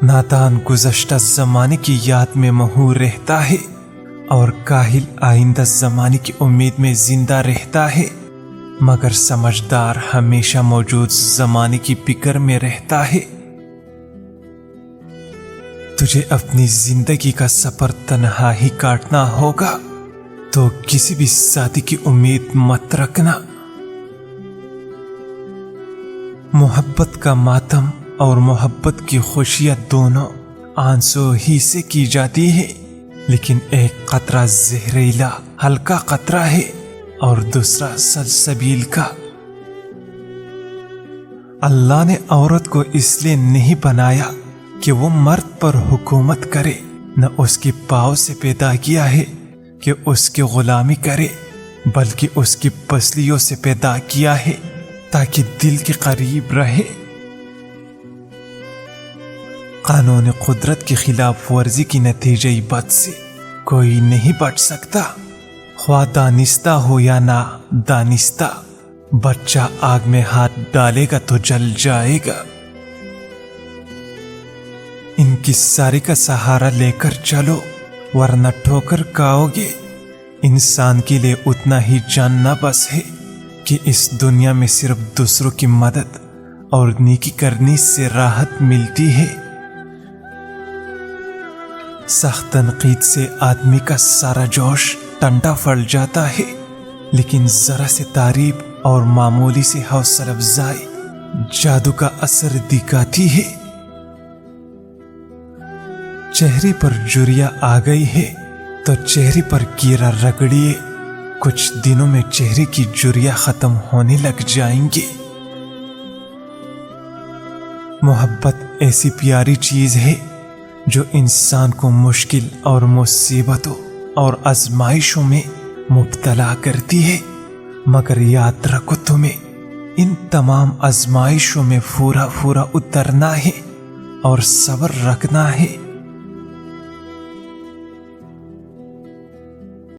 نادان گزشتہ زمانے کی یاد میں محو رہتا ہے اور کاہل آئندہ زمانے کی امید میں زندہ رہتا ہے، مگر سمجھدار ہمیشہ موجود زمانے کی فکر میں رہتا ہے۔ تجھے اپنی زندگی کا سفر تنہا ہی کاٹنا ہوگا تو کسی بھی ساتھی کی امید مت رکھنا۔ محبت کا ماتم اور محبت کی خوشیاں دونوں آنسو ہی سے کی جاتی ہے، لیکن ایک قطرہ زہریلا ہلکا قطرہ ہے اور دوسرا سلسبیل کا۔ اللہ نے عورت کو اس لیے نہیں بنایا کہ وہ مرد پر حکومت کرے، نہ اس کی پاؤں سے پیدا کیا ہے کہ اس کی غلامی کرے، بلکہ اس کی پسلیوں سے پیدا کیا ہے تاکہ دل کے قریب رہے۔ قانون قدرت کی خلاف ورزی کی نتیجہ بد سے کوئی نہیں بچ سکتا، خواہ دانستہ ہو یا نہ دانستہ۔ بچہ آگ میں ہاتھ ڈالے گا تو جل جائے گا۔ ان کی ساری کا سہارا لے کر چلو ورنہ ٹھوکر کھاؤ گے۔ انسان کے لیے اتنا ہی جاننا بس ہے کہ اس دنیا میں صرف دوسروں کی مدد اور نیکی کرنے سے راحت ملتی ہے۔ سخت تنقید سے آدمی کا سارا جوش ٹنڈا پھڑ جاتا ہے، لیکن ذرا سے تعریف اور معمولی سے حوصلہ افزائی جادو کا اثر دکھاتی ہے۔ چہرے پر جھریاں آ گئی ہے تو چہرے پر کیڑا رگڑیے، کچھ دنوں میں چہرے کی جھریاں ختم ہونے لگ جائیں گی۔ محبت ایسی پیاری چیز ہے جو انسان کو مشکل اور مصیبتوں اور آزمائشوں میں مبتلا کرتی ہے، مگر یاد رکھو تمہیں ان تمام آزمائشوں میں پورا اترنا ہے اور صبر رکھنا ہے۔